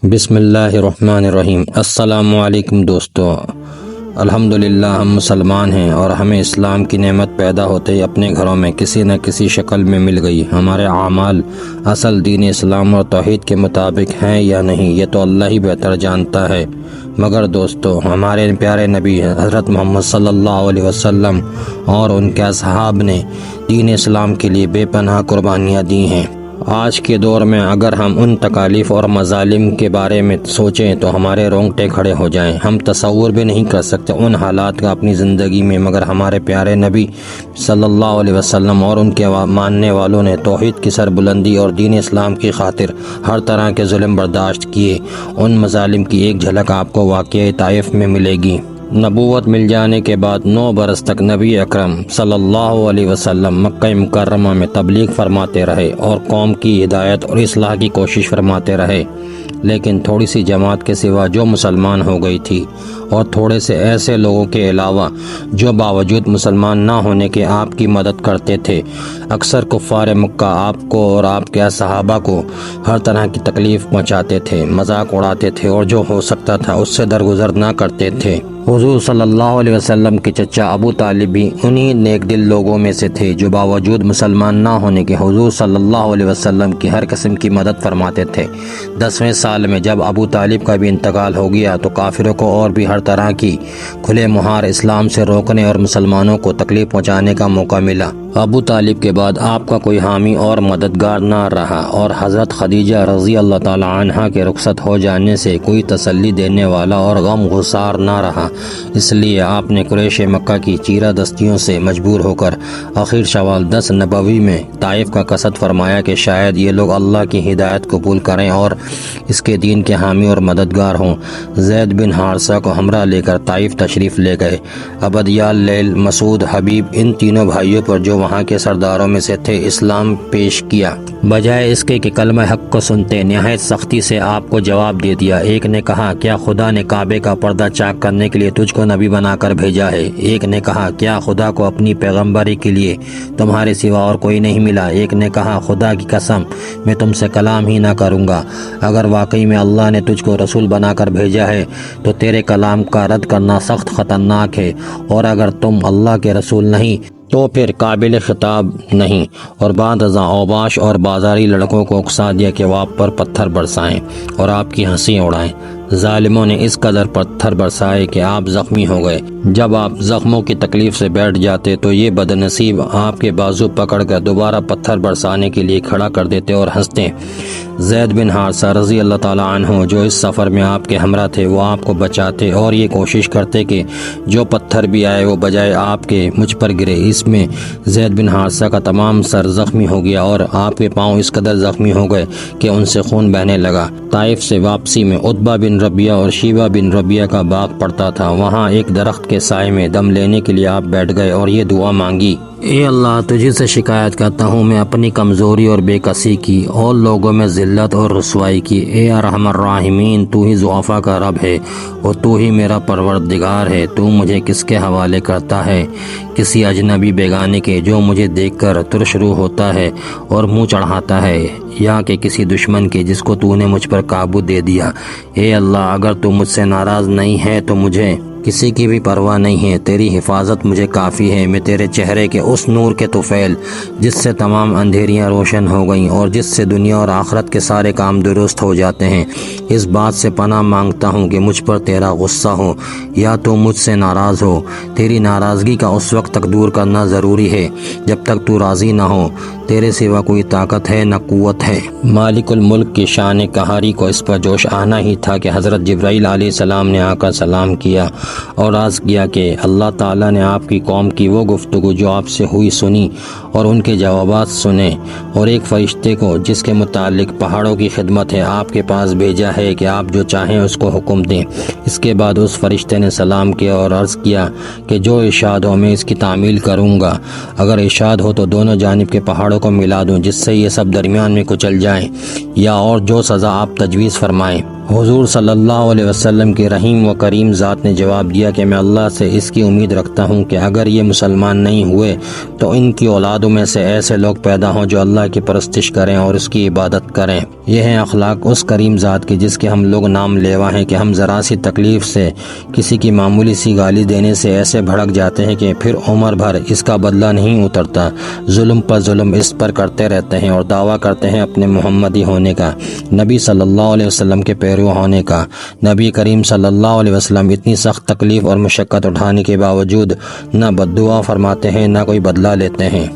بسم اللہ الرحمن الرحیم۔ السلام علیکم دوستو، الحمدللہ ہم مسلمان ہیں اور ہمیں اسلام کی نعمت پیدا ہوتے ہی اپنے گھروں میں کسی نہ کسی شکل میں مل گئی۔ ہمارے اعمال اصل دین اسلام اور توحید کے مطابق ہیں یا نہیں یہ تو اللہ ہی بہتر جانتا ہے، مگر دوستو ہمارے پیارے نبی حضرت محمد صلی اللہ علیہ وسلم اور ان کے اصحاب نے دین اسلام کے لیے بے پناہ قربانیاں دی ہیں۔ آج کے دور میں اگر ہم ان تکالیف اور مظالم کے بارے میں سوچیں تو ہمارے رونگٹے کھڑے ہو جائیں۔ ہم تصور بھی نہیں کر سکتے ان حالات کا اپنی زندگی میں، مگر ہمارے پیارے نبی صلی اللہ علیہ وسلم اور ان کے ماننے والوں نے توحید کی سربلندی اور دین اسلام کی خاطر ہر طرح کے ظلم برداشت کیے۔ ان مظالم کی ایک جھلک آپ کو واقعہ طائف میں ملے گی۔ نبوت مل جانے کے بعد 9 برس تک نبی اکرم صلی اللہ علیہ وسلم مکہ مکرمہ میں تبلیغ فرماتے رہے اور قوم کی ہدایت اور اصلاح کی کوشش فرماتے رہے، لیکن تھوڑی سی جماعت کے سوا جو مسلمان ہو گئی تھی اور تھوڑے سے ایسے لوگوں کے علاوہ جو باوجود مسلمان نہ ہونے کے آپ کی مدد کرتے تھے، اکثر کفار مکہ آپ کو اور آپ کے صحابہ کو ہر طرح کی تکلیف پہنچاتے تھے، مذاق اڑاتے تھے اور جو ہو سکتا تھا اس سے درگزر نہ کرتے تھے۔ حضور صلی اللہ علیہ وسلم کے چچا ابو طالب بھی انہی نیک دل لوگوں میں سے تھے جو باوجود مسلمان نہ ہونے کے حضور صلی اللہ علیہ وسلم کی ہر قسم کی مدد فرماتے تھے۔ 10ویں سال میں جب ابو طالب کا بھی انتقال ہو گیا تو کافروں کو اور بھی ہر طرح کی کھلے مہار اسلام سے روکنے اور مسلمانوں کو تکلیف پہنچانے کا موقع ملا۔ ابو طالب کے بعد آپ کا کوئی حامی اور مددگار نہ رہا اور حضرت خدیجہ رضی اللہ تعالی عنہا کے رخصت ہو جانے سے کوئی تسلی دینے والا اور غم گسار نہ رہا۔ اس لیے آپ نے قریش مکہ کی چیرہ دستیوں سے مجبور ہو کر آخر شوال 10 نبوی میں طائف کا قصد فرمایا کہ شاید یہ لوگ اللہ کی ہدایت قبول کریں اور اس کے دین کے حامی اور مددگار ہوں۔ زید بن حارثہ کو ہمراہ لے کر طائف تشریف لے گئے۔ عبدیال، لیل، مسعود، حبیب ان تینوں بھائیوں پر جو وہاں کے سرداروں میں سے تھے اسلام پیش کیا۔ بجائے اس کے کہ کلمہ حق کو سنتے نہایت سختی سے آپ کو جواب دے دیا۔ ایک نے کہا کیا خدا نے کعبے کا پردہ چاک کرنے کے لیے تجھ کو نبی بنا کر بھیجا ہے؟ ایک نے کہا کیا خدا کو اپنی پیغمبری کے لیے تمہارے سوا اور کوئی نہیں ملا؟ ایک نے کہا خدا کی قسم میں تم سے کلام ہی نہ کروں گا۔ اگر واقعی میں اللہ نے تجھ کو رسول بنا کر بھیجا ہے تو تیرے کلام کا رد کرنا سخت خطرناک ہے، اور اگر تم اللہ کے رسول نہیں تو پھر قابل خطاب نہیں۔ اور بعد ازاں اوباش اور بازاری لڑکوں کو اکسا دیا کہ وہ آپ پر پتھر برسائیں اور آپ کی ہنسی اڑائیں۔ ظالموں نے اس قدر پتھر برسائے کہ آپ زخمی ہو گئے۔ جب آپ زخموں کی تکلیف سے بیٹھ جاتے تو یہ بدنصیب آپ کے بازو پکڑ کر دوبارہ پتھر برسانے کے لیے کھڑا کر دیتے اور ہنستے۔ زید بن حارثہ رضی اللہ تعالی عنہ جو اس سفر میں آپ کے ہمراہ تھے وہ آپ کو بچاتے اور یہ کوشش کرتے کہ جو پتھر بھی آئے وہ بجائے آپ کے مجھ پر گرے۔ اس میں زید بن حارثہ کا تمام سر زخمی ہو گیا اور آپ کے پاؤں اس قدر زخمی ہو گئے کہ ان سے خون بہنے لگا۔ طائف سے واپسی میں عتبہ بن ربیعہ اور شیبہ بن ربیعہ کا باغ پڑتا تھا، وہاں ایک درخت کے سائے میں دم لینے کے لیے آپ بیٹھ گئے اور یہ دعا مانگی، اے اللہ تجھے سے شکایت کرتا ہوں میں اپنی کمزوری اور بے کسی کی اور لوگوں میں ذلت اور رسوائی کی۔ اے ارحم الراحمین تو ہی ضعفاء کا رب ہے اور تو ہی میرا پروردگار ہے۔ تو مجھے کس کے حوالے کرتا ہے؟ کسی اجنبی بیگانے کے جو مجھے دیکھ کر ترش روح ہوتا ہے اور منہ چڑھاتا ہے، یا کہ کسی دشمن کے جس کو تو نے مجھ پر قابو دے دیا؟ اے اللہ اگر تو مجھ سے ناراض نہیں ہے تو مجھے کسی کی بھی پرواہ نہیں ہے، تیری حفاظت مجھے کافی ہے۔ میں تیرے چہرے کے اس نور کے طفیل جس سے تمام اندھیریاں روشن ہو گئیں اور جس سے دنیا اور آخرت کے سارے کام درست ہو جاتے ہیں، اس بات سے پناہ مانگتا ہوں کہ مجھ پر تیرا غصہ ہو یا تو مجھ سے ناراض ہو۔ تیری ناراضگی کا اس وقت تک دور کرنا ضروری ہے جب تک تو راضی نہ ہو۔ تیرے سوا کوئی طاقت ہے نہ قوت ہے۔ مالک الملک کی شان قہاری کو اس پر جوش آنا ہی تھا کہ حضرت جبرائیل علیہ السلام نے آ کر سلام کیا اور عرض کیا کہ اللہ تعالیٰ نے آپ کی قوم کی وہ گفتگو جو آپ سے ہوئی سنی اور ان کے جوابات سنے، اور ایک فرشتے کو جس کے متعلق پہاڑوں کی خدمت ہے آپ کے پاس بھیجا ہے کہ آپ جو چاہیں اس کو حکم دیں۔ اس کے بعد اس فرشتے نے سلام کیا اور عرض کیا کہ جو ارشاد ہو میں اس کی تعمیل کروں گا۔ اگر ارشاد ہو تو دونوں جانب کے پہاڑوں کو ملا دوں جس سے یہ سب درمیان میں کچل جائیں، یا اور جو سزا آپ تجویز فرمائیں۔ حضور صلی اللہ علیہ وسلم کی رحیم و کریم ذات نے جواب دیا کہ میں اللہ سے اس کی امید رکھتا ہوں کہ اگر یہ مسلمان نہیں ہوئے تو ان کی اولادوں میں سے ایسے لوگ پیدا ہوں جو اللہ کی پرستش کریں اور اس کی عبادت کریں۔ یہ ہیں اخلاق اس کریم ذات کی جس کے ہم لوگ نام لیوا ہیں کہ ہم ذرا سی تکلیف سے، کسی کی معمولی سی گالی دینے سے ایسے بھڑک جاتے ہیں کہ پھر عمر بھر اس کا بدلہ نہیں اترتا، ظلم پر ظلم اس پر کرتے رہتے ہیں اور دعویٰ کرتے ہیں اپنے محمدی ہونے کا، نبی صلی اللہ علیہ وسلم کے پیرو ہونے کا۔ نبی کریم صلی اللہ علیہ وسلم اتنی سخت تکلیف اور مشقت اٹھانے کے باوجود نہ بد دعا فرماتے ہیں نہ کوئی بدلہ لیتے ہیں۔